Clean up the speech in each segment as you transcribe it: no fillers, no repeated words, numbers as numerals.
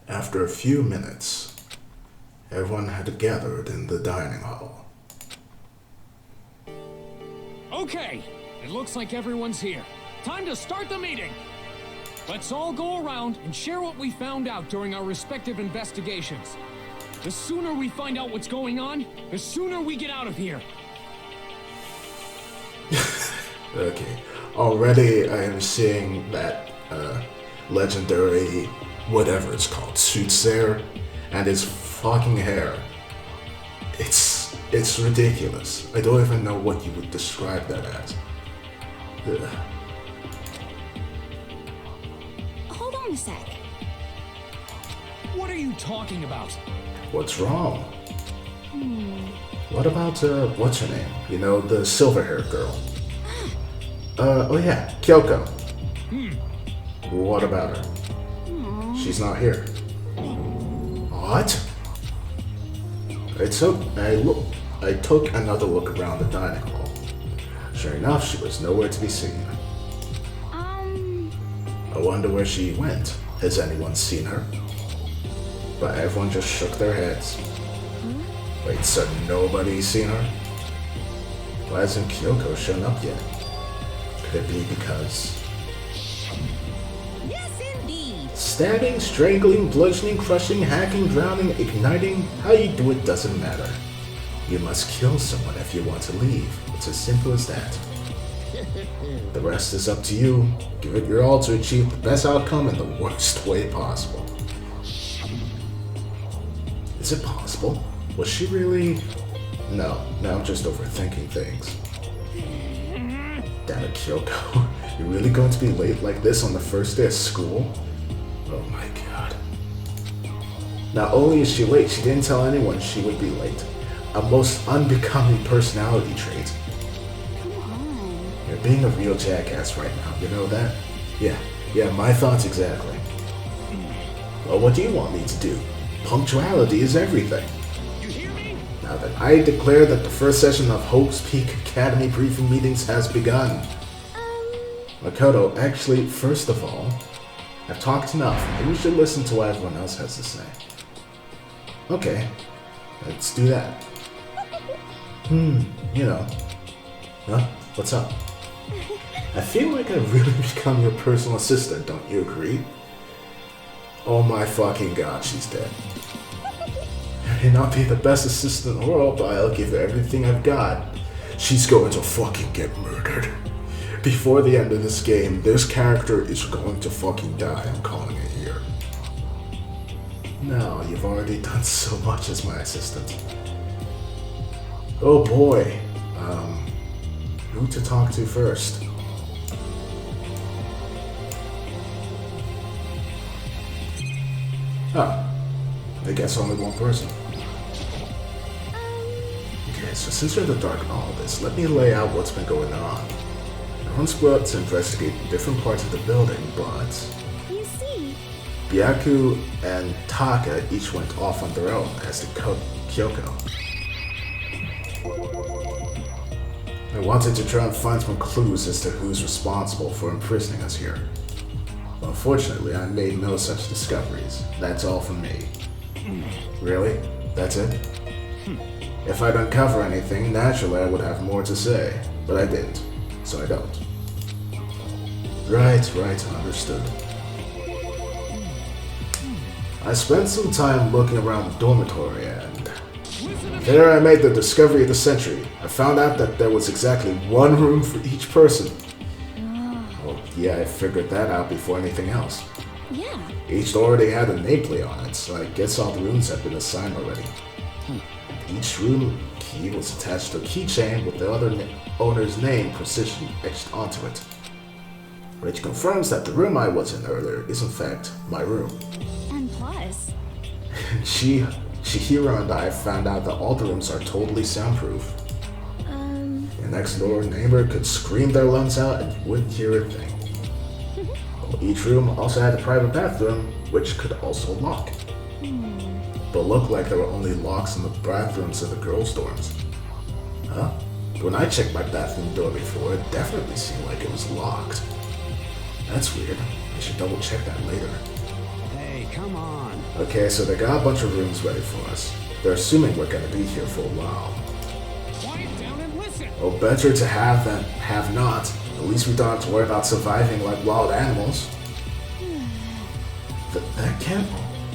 After a few minutes, everyone had gathered in the dining hall. Okay, it looks like everyone's here. Time to start the meeting. Let's all go around and share what we found out during our respective investigations. The sooner we find out what's going on, the sooner we get out of here. Okay, already I am seeing that legendary, whatever it's called, soothsayer, and his fucking hair. It's ridiculous. I don't even know what you would describe that as. Ugh. Hold on a sec. What are you talking about? What's wrong? What about, what's her name? You know, the silver-haired girl. Oh yeah, Kyoko. What about her? She's not here. What? I took another look around the dining hall. Sure enough, she was nowhere to be seen. I wonder where she went. Has anyone seen her? But everyone just shook their heads. Wait, so nobody's seen her? Why hasn't Kyoko shown up yet? Could it be because... Yes, indeed. Stabbing, strangling, bludgeoning, crushing, hacking, drowning, igniting, how you do it doesn't matter. You must kill someone if you want to leave. It's as simple as that. The rest is up to you. Give it your all to achieve the best outcome in the worst way possible. Is it possible? Was she really... No, I'm just overthinking things. Damn it, Kyoko. You're really going to be late like this on the first day of school? Oh my god. Not only is she late, she didn't tell anyone she would be late. A most unbecoming personality trait. Come on. You're being a real jackass right now, you know that? Yeah, my thoughts exactly. Well, what do you want me to do? Punctuality is everything. You hear me? Now that I declare that the first session of Hope's Peak Academy briefing meetings has begun. Makoto, actually, first of all, I've talked enough. Maybe we should listen to what everyone else has to say. Okay, let's do that. You know. Huh? What's up? I feel like I've really become your personal assistant, don't you agree? Oh my fucking god, she's dead. I may not be the best assistant in the world, but I'll give her everything I've got. She's going to fucking get murdered. Before the end of this game, this character is going to fucking die. I'm calling it here. No, you've already done so much as my assistant. Oh boy. Who to talk to first? Oh, I guess only one person. Okay, so since you're in the dark in all of this, let me lay out what's been going on. Everyone split up to investigate different parts of the building, but... You see? Byaku and Taka each went off on their own, as did Kyoko. I wanted to try and find some clues as to who's responsible for imprisoning us here. Unfortunately, I made no such discoveries. That's all from me. Really? That's it? If I'd uncover anything, naturally I would have more to say, but I didn't, so I don't. Right, understood. I spent some time looking around the dormitory and there I made the discovery of the century. I found out that there was exactly one room for each person. Well, yeah, I figured that out before anything else. Yeah. Each already had a nameplate on it, so I guess all the rooms had been assigned already. Each room key was attached to a keychain with the other owner's name precision etched onto it. Which confirms that the room I was in earlier is in fact my room. And plus... Chihiro and I found out that all the rooms are totally soundproof. Your next door neighbor could scream their lungs out and you wouldn't hear a thing. Well, each room also had a private bathroom, which could also lock. But looked like there were only locks in the bathrooms of the girls' dorms. Huh? When I checked my bathroom door before, it definitely seemed like it was locked. That's weird. I should double check that later. Hey, come on. Okay, so they got a bunch of rooms ready for us. They're assuming we're gonna be here for a while. Quiet down and listen. Well, better to have than have not. At least we don't have to worry about surviving like wild animals. That can't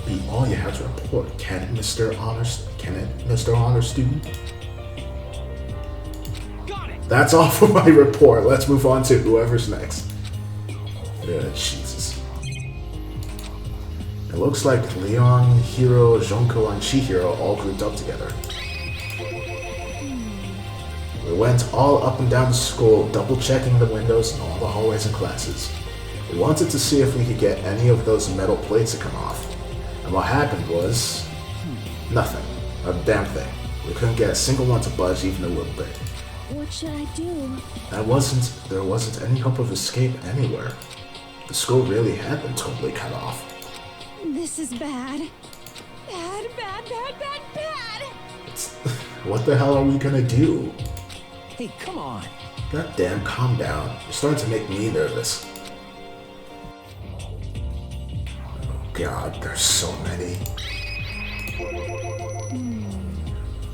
be all you have to report, can it, Mr. Honors? Can it, Mr. Honor Student? Got it. That's all for my report. Let's move on to whoever's next. Jesus. It looks like Leon, Hiro, Jonko, and Chihiro all grouped up together. We went all up and down the school, double-checking the windows in all the hallways and classes. We wanted to see if we could get any of those metal plates to come off. And what happened was... nothing. A damn thing. We couldn't get a single one to budge even a little bit. What should I do? There wasn't any hope of escape anywhere. The school really had been totally cut off. This is bad. Bad, bad, bad, bad, bad! What the hell are we gonna do? Hey, come on. God damn, calm down. You're starting to make me nervous. Oh god, there's so many.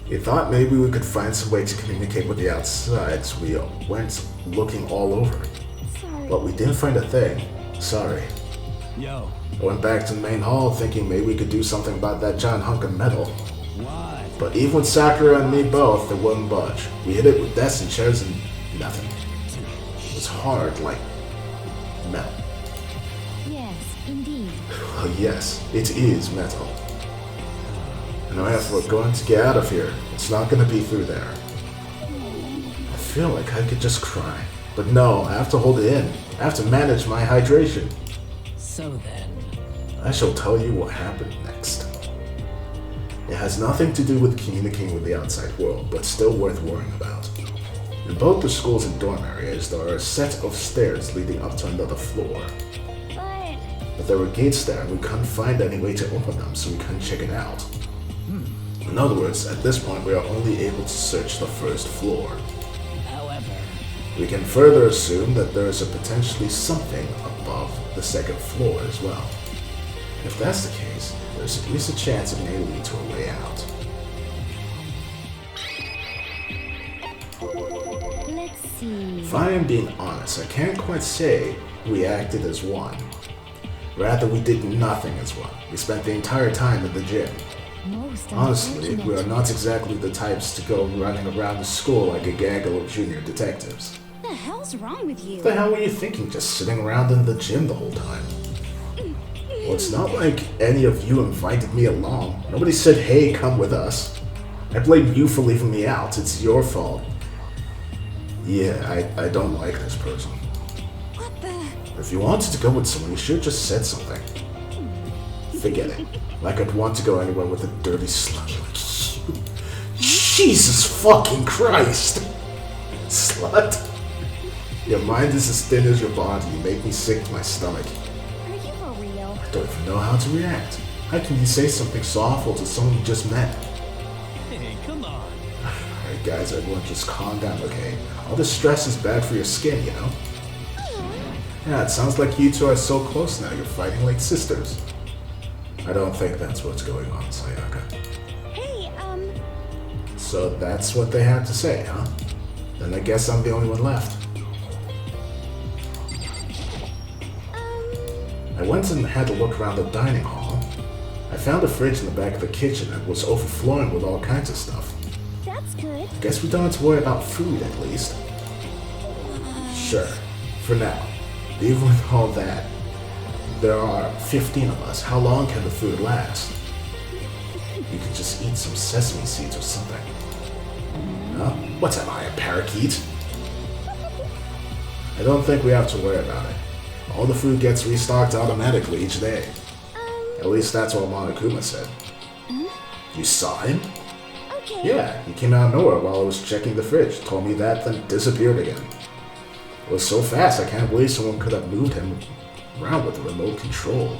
We thought maybe we could find some way to communicate with the outside, so we went looking all over. Sorry. But we didn't find a thing. Sorry. Yo. I went back to the main hall thinking maybe we could do something about that giant hunk of metal. What? But even with Sakura and me both, it wouldn't budge. We hit it with desks and chairs and nothing. It was hard, like metal. Yes, indeed. Oh yes, it is metal. And if we're going to get out of here, it's not going to be through there. I feel like I could just cry. But no, I have to hold it in. I have to manage my hydration. So then... I shall tell you what happened next. It has nothing to do with communicating with the outside world, but still worth worrying about. In both the schools and dorm areas, there are a set of stairs leading up to another floor. But there were gates there and we couldn't find any way to open them, so we couldn't check it out. In other words, at this point we are only able to search the first floor. However... We can further assume that there is a potentially something above the second floor as well. If that's the case, there's at least a chance it may lead to a way out. Let's see. If I am being honest, I can't quite say we acted as one. Rather, we did nothing as one. We spent the entire time in the gym. Most Honestly, unfortunate. we are not exactly the types to go running around the school like a gaggle of junior detectives. What the hell's wrong with you? What the hell were you thinking just sitting around in the gym the whole time? Well, it's not like any of you invited me along. Nobody said, hey, come with us. I blame you for leaving me out. It's your fault. Yeah, I don't like this person. What the? If you wanted to go with someone, you should have just said something. Forget it. Like I'd want to go anywhere with a dirty slut like you. Jesus fucking Christ! Slut. Your mind is as thin as your body. You make me sick to my stomach. Are you for real? I don't even know how to react. How can you say something so awful to someone you just met? Hey, come on. Alright guys, everyone just calm down, okay? All this stress is bad for your skin, you know? Yeah, it sounds like you two are so close now, you're fighting like sisters. I don't think that's what's going on, Sayaka. Hey, So that's what they had to say, huh? Then I guess I'm the only one left. I went and had a look around the dining hall. I found a fridge in the back of the kitchen that was overflowing with all kinds of stuff. that's good. Guess we don't have to worry about food, at least. Sure, for now. Even with all that, there are 15 of us. How long can the food last? You could just eat some sesame seeds or something. Huh? What am I, a parakeet? I don't think we have to worry about it. All the food gets restocked automatically each day. At least that's what Monokuma said. You saw him? Okay. Yeah, he came out of nowhere while I was checking the fridge, told me that, then disappeared again. It was so fast, I can't believe someone could have moved him around with a remote control.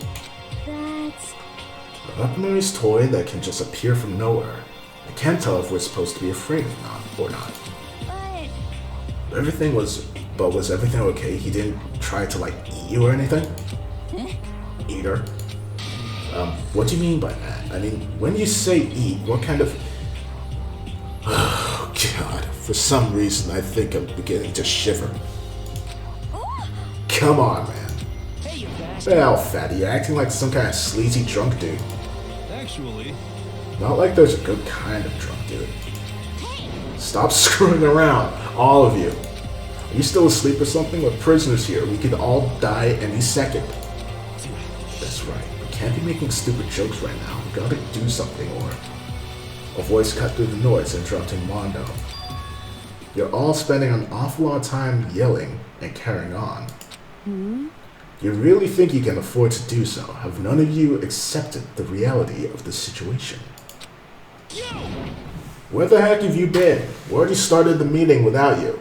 That's... A weaponized toy that can just appear from nowhere. I can't tell if we're supposed to be afraid or not. But... Was everything okay? He didn't try to, like, eat you or anything? Eater. What do you mean by that? I mean, when you say eat, what kind of... Oh, God. For some reason, I think I'm beginning to shiver. Come on, man. Hey, you bastard. Well, fatty, you're acting like some kind of sleazy drunk dude. Actually, Not like there's a good kind of drunk dude. Stop screwing around, all of you. Are you still asleep or something? We're prisoners here. We could all die any second. That's right. We can't be making stupid jokes right now. We gotta do something, or... A voice cut through the noise, interrupting Mondo. You're all spending an awful lot of time yelling and carrying on. You really think you can afford to do so? Have none of you accepted the reality of the situation? Where the heck have you been? We already started the meeting without you.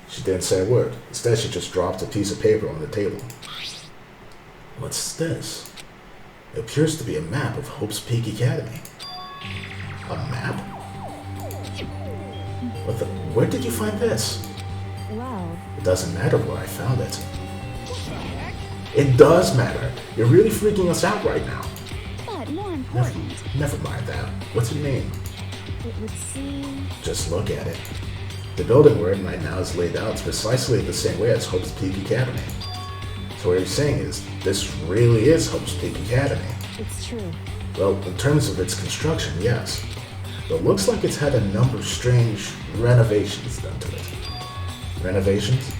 She didn't say a word. Instead, she just dropped a piece of paper on the table. What's this? It appears to be a map of Hope's Peak Academy. A map? What the? Where did you find this? Well, It doesn't matter where I found it. It does matter. You're really freaking us out right now. but more important, Never mind that. What's it mean? it would seem... Just look at it. The building we're in right now is laid out precisely the same way as Hope's Peak Academy. So what you're saying is, this really is Hope's Peak Academy. It's true. Well, in terms of its construction, yes. But looks like it's had a number of strange renovations done to it. Renovations?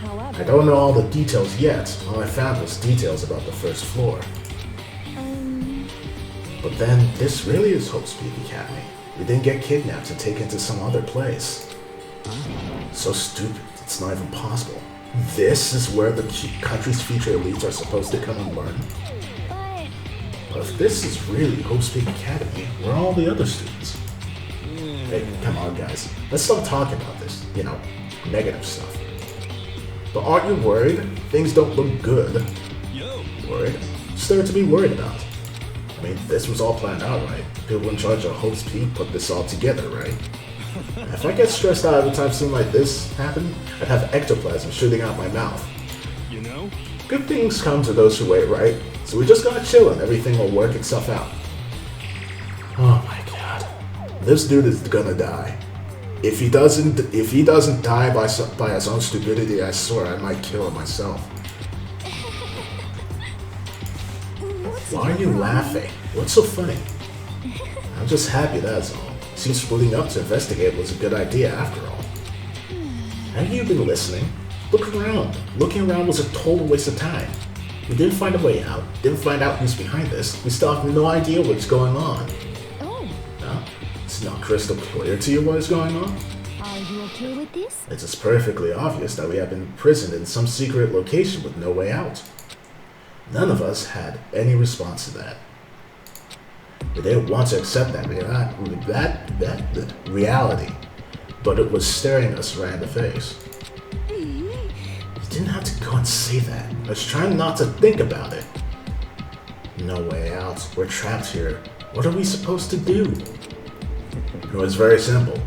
However... I don't know all the details yet. All I found was details about the first floor. But then, this really is Hope's Peak Academy. We didn't get kidnapped and taken to some other place. So stupid, it's not even possible. This is where the country's future elites are supposed to come and learn? But... But if this is really Hope's Peak Academy, where are all the other students? Hey, come on guys, let's stop talking about this, you know, negative stuff. But aren't you worried? Things don't look good. Worried? What's there to be worried about? I mean, this was all planned out, right? People in charge of Hope's Peak put this all together, right? If I get stressed out every time something like this happened, I'd have ectoplasm shooting out my mouth. you know? Good things come to those who wait, right? So we just gotta chill and everything will work itself out. Oh my god. This dude is gonna die. If he doesn't die by his own stupidity, I swear I might kill him myself. Why are you laughing? What's so funny? I'm just happy, that's all. Seems splitting up to investigate was a good idea after all. Have you been listening? Look around. Looking around was a total waste of time. We didn't find a way out, didn't find out who's behind this. We still have no idea what's going on. Oh, No? It's not crystal clear to you what is going on? are you okay with this? It is perfectly obvious that we have been imprisoned in some secret location with no way out. None of us had any response to that. We didn't want to accept that reality, but it was staring us right in the face. You didn't have to go and say that. I was trying not to think about it. No way out. We're trapped here. What are we supposed to do? It was very simple.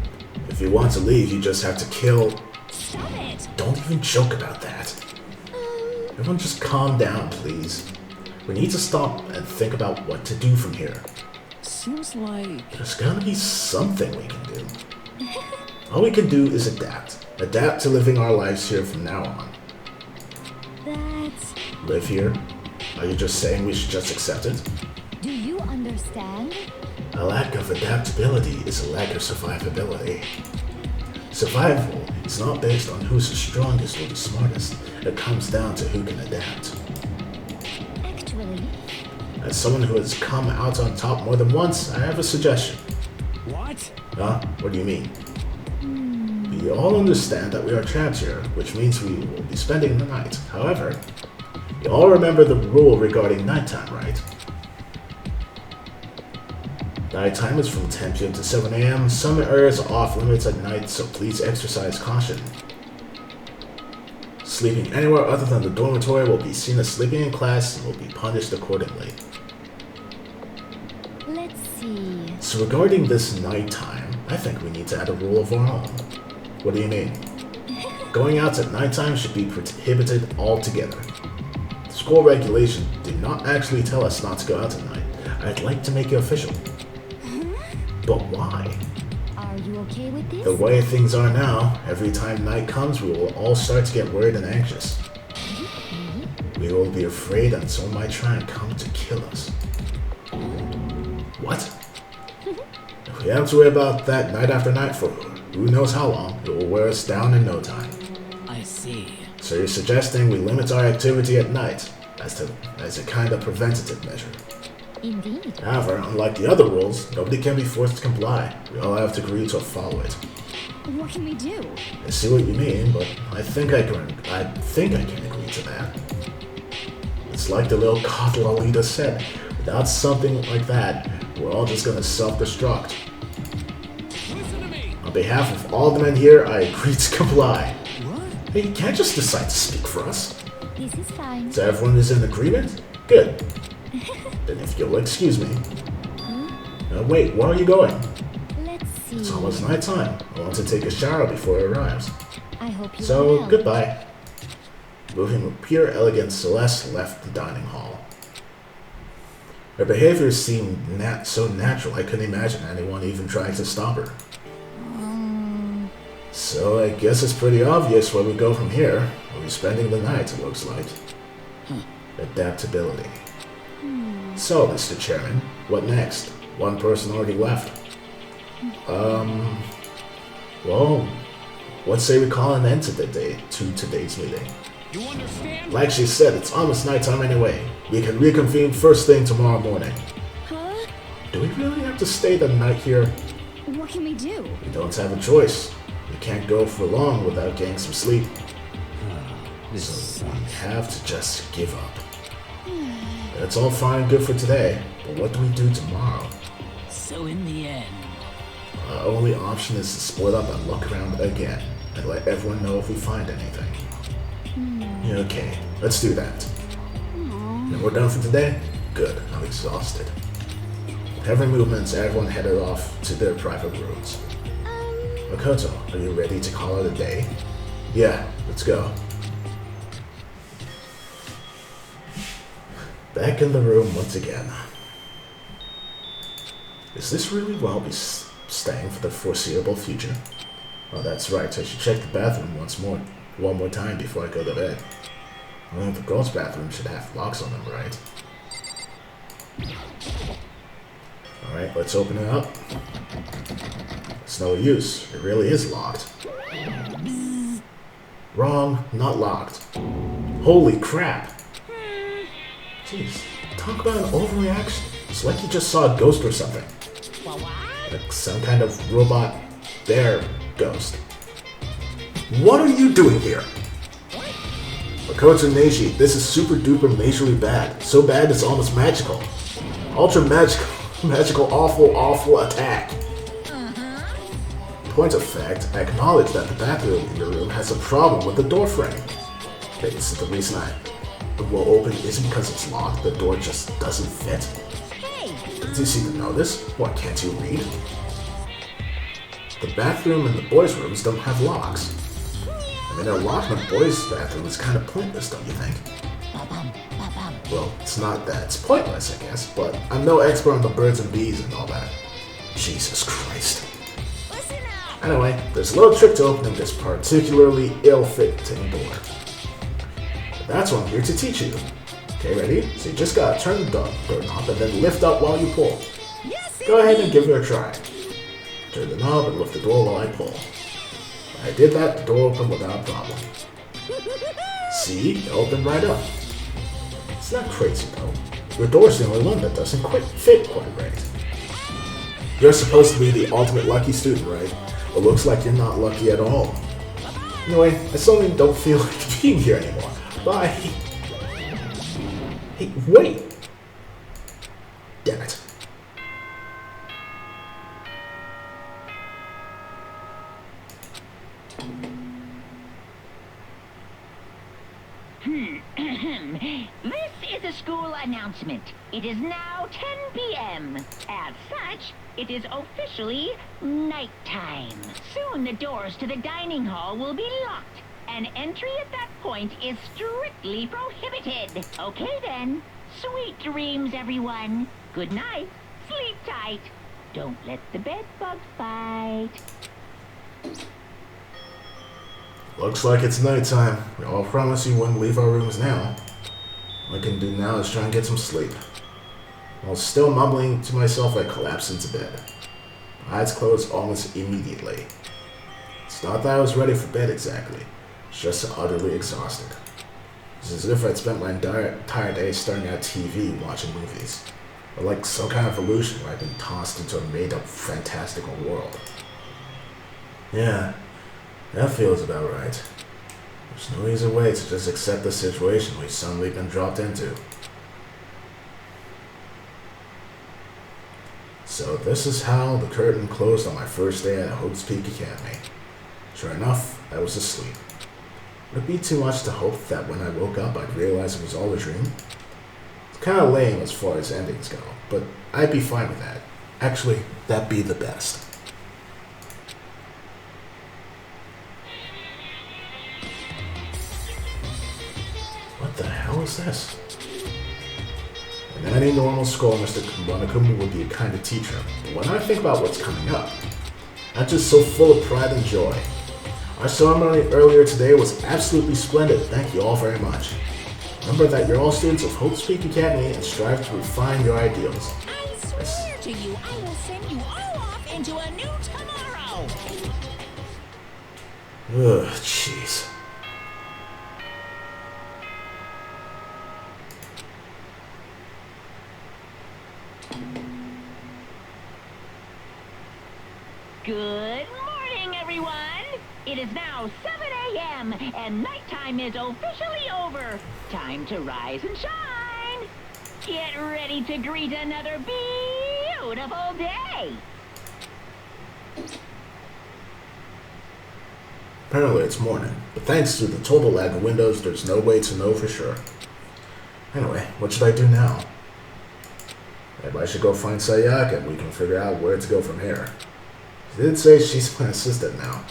If you want to leave, you just have to kill... Stop it! Don't even joke about that. Everyone just calm down, please. We need to stop and think about what to do from here. Seems like... There's gotta be something we can do. All we can do is adapt. Adapt to living our lives here from now on. That's... Live here? Are you just saying we should just accept it? Do you understand? A lack of adaptability is a lack of survivability. Survival is not based on who's the strongest or the smartest. It comes down to who can adapt. Actually, As someone who has come out on top more than once, I have a suggestion. What? Huh? What do you mean? We all understand that we are trapped here, which means we will be spending the night. However, you all remember the rule regarding nighttime, right? Nighttime is from 10 p.m. to 7 a.m. Some areas are off limits at night, so please exercise caution. Sleeping anywhere other than the dormitory will be seen as sleeping in class and will be punished accordingly. let's see. So regarding this nighttime, I think we need to add a rule of our own. What do you mean? Going out at nighttime should be prohibited altogether. This school regulations do not actually tell us not to go out tonight. I'd like to make it official. But why? Are you okay with this? The way things are now, every time night comes, we will all start to get worried and anxious. We will be afraid that someone might try and come to kill us. What? If we have to worry about that night after night for who knows how long, it will wear us down in no time. I see. So you're suggesting we limit our activity at night as a kind of preventative measure. Indeed. However, unlike the other rules, nobody can be forced to comply. We all have to agree to follow it. What can we do? I see what you mean, but I think I can agree to that. It's like the little coddle Alita said. Without something like that, we're all just gonna self-destruct. Listen to me. On behalf of all the men here, I agree to comply. What? Hey, you can't just decide to speak for us. This is fine. So everyone is in agreement? Good. Then if you'll excuse me. Wait, where are you going? Let's see. It's almost nighttime. I want to take a shower before it arrives. I hope you So, will. goodbye. Moving with pure elegance, Celeste left the dining hall. Her behavior seemed so natural I couldn't imagine anyone even trying to stop her. So I guess it's pretty obvious where we go from here. We'll be spending the night, it looks like. Adaptability. So, Mr. Chairman, what next? One person already left. Well, let's say we call an end to today's meeting. You understand? Like she said, it's almost nighttime anyway. We can reconvene first thing tomorrow morning. Huh? Do we really have to stay the night here? What can we do? We don't have a choice. We can't go for long without getting some sleep. So we have to just give up. That's all fine and good for today, but what do we do tomorrow? So in the end, Our only option is to split up and look around again, and let everyone know if we find anything. Okay, let's do that. And we're done for today? Good, I'm exhausted. With heavy movements, everyone headed off to their private rooms. Makoto, are you ready to call it a day? Yeah, let's go. Back in the room once again. Is this really where I'll be staying for the foreseeable future? Oh, that's right, I should check the bathroom one more time before I go to bed. Well, the girls' bathroom should have locks on them, right? Alright, let's open it up. It's no use, it really is locked. Wrong, not locked. Holy crap! Jeez, talk about an overreaction. It's like you just saw a ghost or something. Like some kind of robot bear ghost. What are you doing here? Makoto Neji, this is super duper majorly bad. So bad it's almost magical. Ultra magical, awful attack. Point of fact, I acknowledge that the bathroom in your room has a problem with the door frame. This is the reason it will open isn't because it's locked, the door just doesn't fit. Did you see the notice? What, can't you read? The bathroom and the boys' rooms don't have locks. I mean, a lock in a boys' bathroom is kind of pointless, don't you think? Well, it's not that. It's pointless, I guess, but I'm no expert on the birds and bees and all that. Jesus Christ. Anyway, there's a little trick to opening this particularly ill-fitting door. That's what I'm here to teach you. Okay, ready? So you just gotta turn the doorknob and then lift up while you pull. Go ahead and give it a try. Turn the knob and lift the door while I pull. When I did that, the door opened without a problem. See? It opened right up. It's not crazy though. Your door's the only one that doesn't fit quite right. You're supposed to be the ultimate lucky student, right? It looks like you're not lucky at all. Anyway, I suddenly don't feel like being here anymore. Bye. Hey, wait! Damn it. This is a school announcement. It is now 10 p.m. As such, it is officially nighttime. Soon the doors to the dining hall will be locked, and entry at that point is strictly prohibited. Okay then. Sweet dreams, everyone. Good night. Sleep tight. Don't let the bed bugs bite. Looks like it's nighttime. We all promised you wouldn't leave our rooms now. All I can do now is try and get some sleep. While still mumbling to myself, I collapsed into bed. My eyes closed almost immediately. It's not that I was ready for bed exactly. It's just utterly exhausted. It's as if I'd spent my entire day staring at TV watching movies. Or like some kind of illusion where I've been tossed into a made-up fantastical world. Yeah, that feels about right. There's no easy way to just accept the situation we've suddenly been dropped into. So this is how the curtain closed on my first day at Hope's Peak Academy. Sure enough, I was asleep. Would it be too much to hope that when I woke up I'd realize it was all a dream? It's kind of lame as far as endings go, but I'd be fine with that. Actually, that'd be the best. What the hell is this? In any normal school, Mr. Monokuma would be a kind of teacher, but when I think about what's coming up, I'm just so full of pride and joy. Our ceremony earlier today was absolutely splendid. Thank you all very much. Remember that you're all students of Hope's Peak Academy and strive to refine your ideals. I swear to you, I will send you all off into a new tomorrow. Ugh, jeez. Good morning, everyone. It is now 7 a.m. and nighttime is officially over. Time to rise and shine. Get ready to greet another beautiful day. Apparently it's morning, but thanks to the total lag of windows, there's no way to know for sure. Anyway, what should I do now? Maybe I should go find Sayaka and we can figure out where to go from here. She did say she's my assistant now.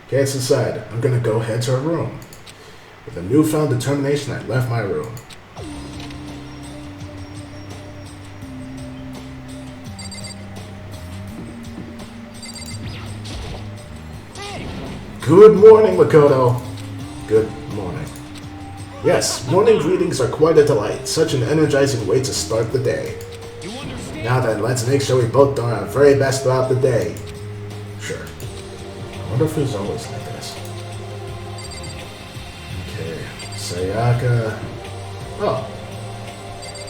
Okay, it's decided. I'm gonna go head to her room. With a newfound determination, I left my room. Good morning, Makoto. Good morning. Yes, morning greetings are quite a delight. Such an energizing way to start the day. You understand? Now then, let's make sure we both do our very best throughout the day. Sure. I wonder if he's always like this. Okay, Sayaka. Oh,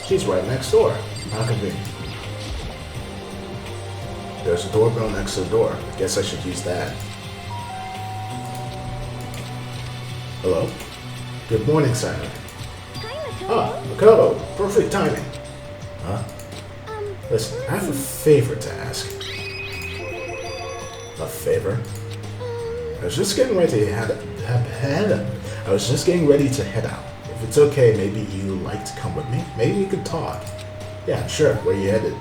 she's right next door. How convenient. There's a doorbell next to the door. Guess I should use that. Hello. Good morning, Sayaka. Hi, Makoto. Ah, Makoto. Perfect timing. Huh? Listen, I have a favor to ask. A favor? I was just getting ready to head out. If it's okay, maybe you'd like to come with me? Maybe we could talk. Yeah, sure. Where you headed?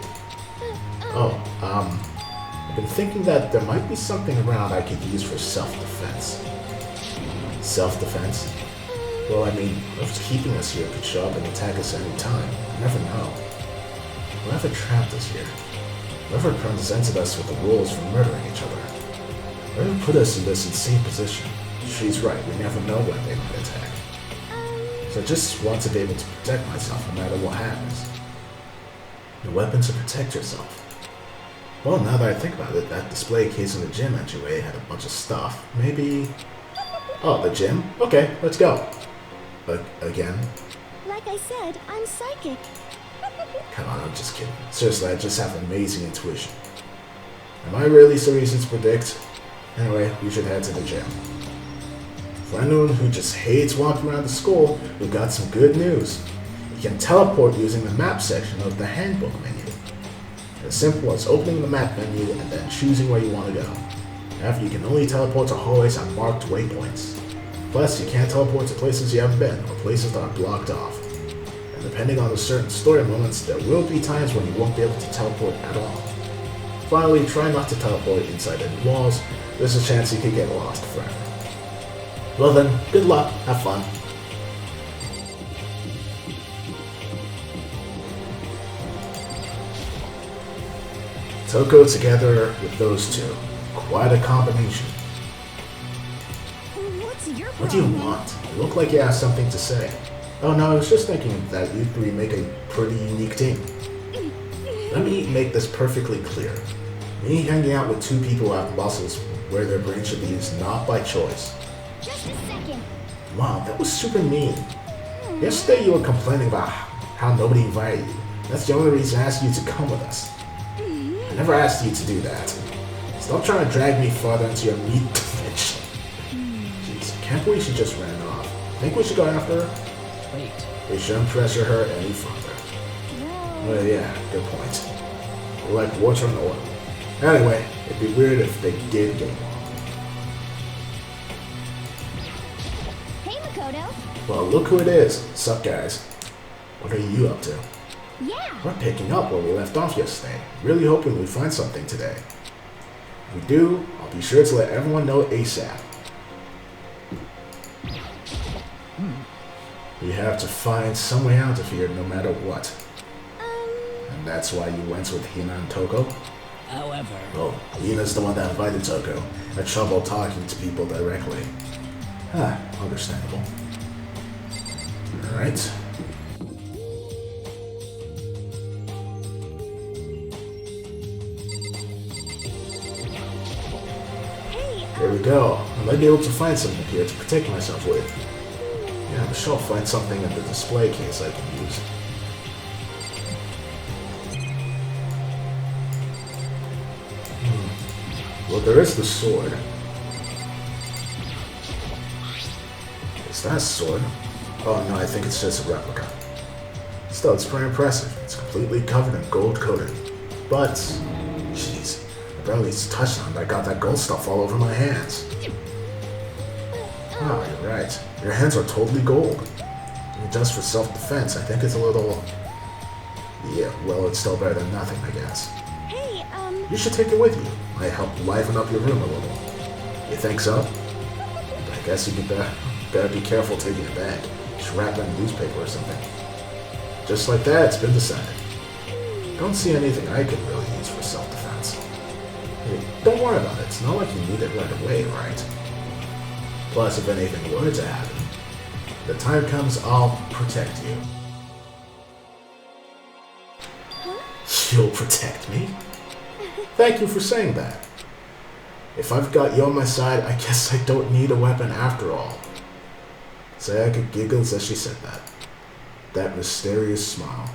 I've been thinking that there might be something around I could use for self-defense. Self-defense? Well, I mean, whoever's keeping us here could show up and attack us any time. You never know. Whoever trapped us here, whoever presented us with the rules for murdering each other, whoever put us in this insane position, she's right, we never know when they might attack. So I just want to be able to protect myself no matter what happens. A weapon to protect yourself. Well, now that I think about it, that display case in the gym entryway had a bunch of stuff. Maybe... Oh, the gym? Okay, let's go. Again? Like I said, I'm psychic. Come on, I'm just kidding. Seriously, I just have amazing intuition. Am I really so easy to predict? Anyway, we should head to the gym. For anyone who just hates walking around the school, we've got some good news. You can teleport using the map section of the handbook menu. As simple as opening the map menu and then choosing where you want to go. However, you can only teleport to hallways on marked waypoints. Plus, you can't teleport to places you haven't been or places that are blocked off. And depending on the certain story moments, there will be times when you won't be able to teleport at all. Finally, try not to teleport inside any walls. There's a chance you could get lost forever. Well then, good luck. Have fun. Toko together with those two. Quite a combination. What's your What do you problem? want? You look like you have something to say. Oh no, I was just thinking that you three make a pretty unique team. Let me make this perfectly clear. Me hanging out with two people who have muscles where their brain should be is not by choice. Just a second. Wow, that was super mean. Yesterday you were complaining about how nobody invited you. That's the only reason I asked you to come with us. I never asked you to do that. Stop trying to drag me further into your meat convention. Jeez, can't believe she just ran off. Think we should go after her? Wait. We shouldn't pressure her any further. Well, yeah, good point. We're like water and oil. Anyway, it'd be weird if they did get along. Hey, Makoto. Well, look who it is. Sup, guys? What are you up to? Yeah. We're picking up where we left off yesterday. Really hoping we find something today. If we do, I'll be sure to let everyone know ASAP. We have to find some way out of here no matter what. And that's why you went with Hina and Toko? However... Oh, Hina's the one that invited Toko. Had trouble talking to people directly. Ah, understandable. Alright. Hey, There we go. I might be able to find something here to protect myself with. Yeah, I'm sure I'll find something in the display case I can use. Well, there is the sword. Is that a sword? Oh no, I think it's just a replica. Still, it's pretty impressive. It's completely covered in gold coating. But, jeez, I barely touched on it. I got that gold stuff all over my hands. Oh, you're right. Your hands are totally gold. And just for self-defense, I think it's a little... Yeah, well, it's still better than nothing, I guess. hey, You should take it with you. Might help liven up your room a little. You think so? I guess you better be careful taking it back. Just wrap it in newspaper or something. Just like that, it's been decided. Don't see anything I can really use for self-defense. Hey, don't worry about it. It's not like you need it right away, right? Plus, if anything were to happen, the time comes, I'll protect you. You'll protect me? Thank you for saying that. If I've got you on my side, I guess I don't need a weapon after all. Sayaka giggles as she said that. That mysterious smile.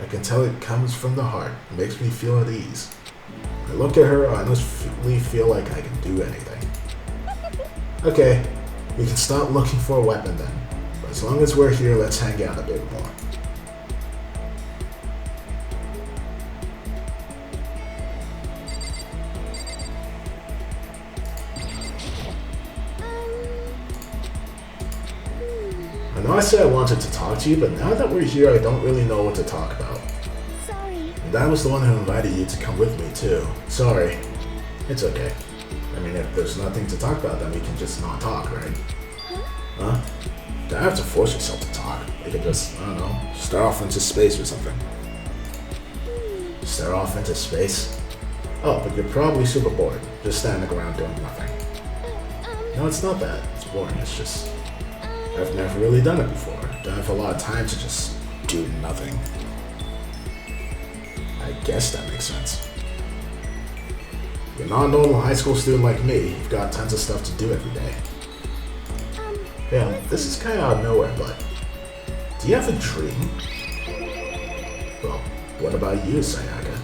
I can tell it comes from the heart. It makes me feel at ease. I look at her, I honestly feel like I can do anything. Okay, we can start looking for a weapon then. But as long as we're here, let's hang out a bit more. I know I said I wanted to talk to you, but now that we're here, I don't really know what to talk about. sorry. And I was the one who invited you to come with me, too. Sorry. It's okay. I mean, if there's nothing to talk about, then we can just not talk, right? Huh? You don't have to force yourself to talk. You can just, I don't know, stare off into space or something. Stare off into space? Oh, but you're probably super bored, just standing around doing nothing. No, it's not that. It's boring. It's just... I've never really done it before. Don't have a lot of time to just do nothing. I guess that makes sense. You're not a normal high school student like me. You've got tons of stuff to do every day. Yeah, this is kind of out of nowhere, but... Do you have a dream? Well, what about you, Sayaka?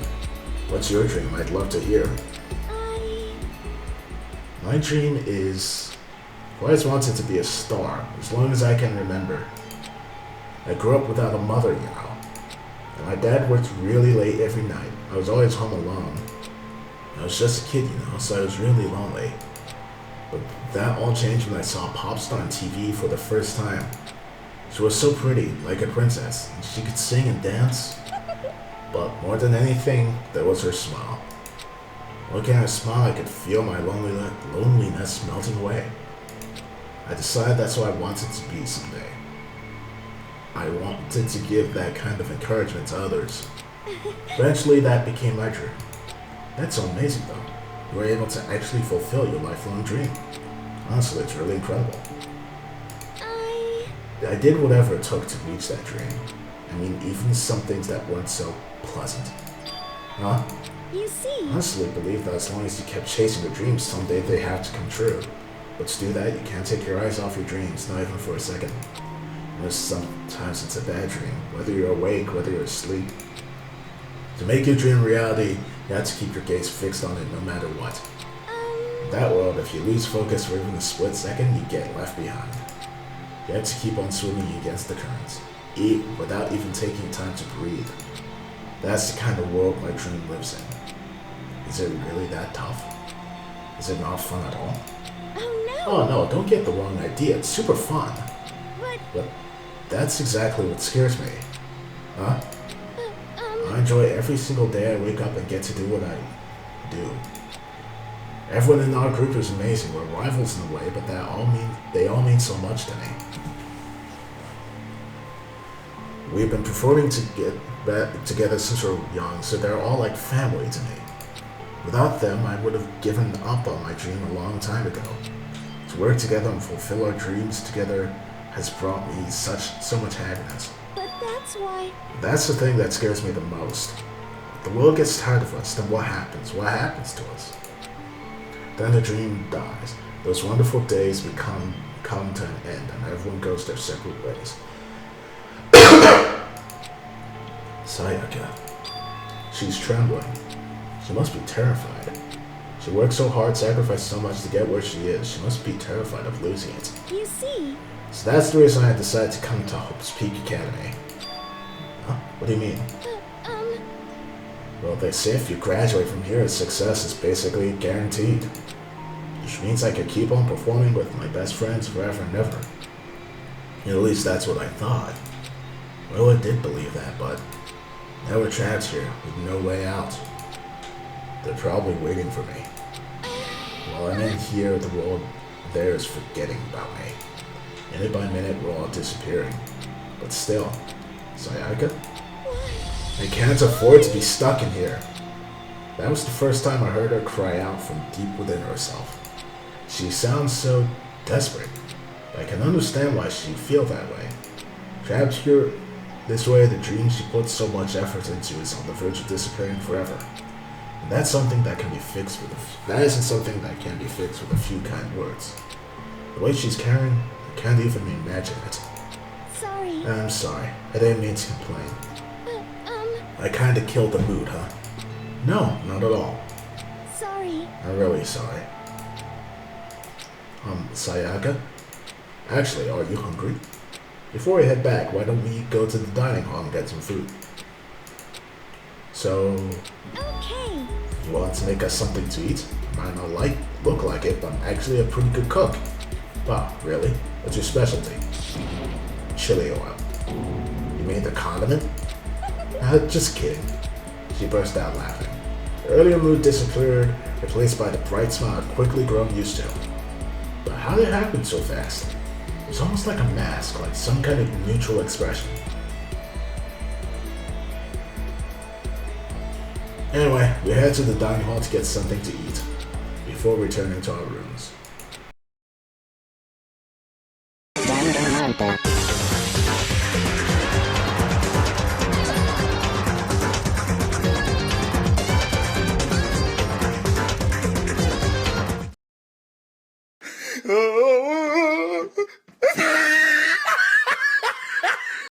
What's your dream? I'd love to hear. My dream is... I've always wanted to be a star, as long as I can remember. I grew up without a mother, you know. And my dad worked really late every night. I was always home alone. I was just a kid, you know, so I was really lonely. But that all changed when I saw Popstar on TV for the first time. She was so pretty, like a princess, and she could sing and dance. But more than anything, there was her smile. Looking at her smile, I could feel my loneliness melting away. I decided that's what I wanted to be someday. I wanted to give that kind of encouragement to others. Eventually, that became my dream. That's so amazing, though. You were able to actually fulfill your lifelong dream. Honestly, it's really incredible. I did whatever it took to reach that dream. I mean, even some things that weren't so pleasant. Huh? You see. I honestly believe that as long as you kept chasing your dreams, someday they have to come true. But to do that, you can't take your eyes off your dreams, not even for a second. And sometimes it's a bad dream, whether you're awake, whether you're asleep. To make your dream reality, you have to keep your gaze fixed on it no matter what. In that world, if you lose focus for even a split second, you get left behind. You have to keep on swimming against the currents, eat without even taking time to breathe. That's the kind of world my dream lives in. Is it really that tough? Is it not fun at all? Oh no! Oh no, don't get the wrong idea, it's super fun. But that's exactly what scares me. Huh? I enjoy every single day I wake up and get to do what I do. Everyone in our group is amazing. We're rivals in a way, but they all mean so much to me. We've been performing together since we were young, so they're all like family to me. Without them, I would have given up on my dream a long time ago. To work together and fulfill our dreams together has brought me so much happiness. But that's why... That's the thing that scares me the most. If the world gets tired of us, then what happens? What happens to us? Then the dream dies. Those wonderful days come to an end, and everyone goes their separate ways. Sayaka. She's trembling. She must be terrified. She worked so hard, sacrificed so much to get where she is. She must be terrified of losing it. You see... So that's the reason I decided to come to Hope's Peak Academy. Huh? What do you mean? Well, they say if you graduate from here, success is basically guaranteed. Which means I could keep on performing with my best friends forever and ever. At least that's what I thought. Well, I did believe that, but now we're trapped here with no way out. They're probably waiting for me. While I'm in here, the world there is forgetting about me. Minute by minute, we're all disappearing. But still, Sayaka? I can't afford to be stuck in here. That was the first time I heard her cry out from deep within herself. She sounds so desperate. I can understand why she'd feel that way. Trapped here this way, the dream she put so much effort into is on the verge of disappearing forever. And that's something that can be fixed with that isn't something that can be fixed with a few kind words. The way she's carrying, I can't even imagine it. Sorry. I'm sorry. I didn't mean to complain. I kinda killed the mood, huh? No, not at all. Sorry. I'm really sorry. Sayaka? Actually, are you hungry? Before we head back, why don't we go to the dining hall and get some food? So... Okay. You want to make us something to eat? I might not look like it, but I'm actually a pretty good cook. Wow, really? What's your specialty? Chili oil. You mean the condiment? Just kidding. She burst out laughing. The earlier mood disappeared, replaced by the bright smile I'd quickly grown used to. But how did it happen so fast? It was almost like a mask, like some kind of neutral expression. Anyway, we head to the dining hall to get something to eat, before returning to our rooms. Danganronpa.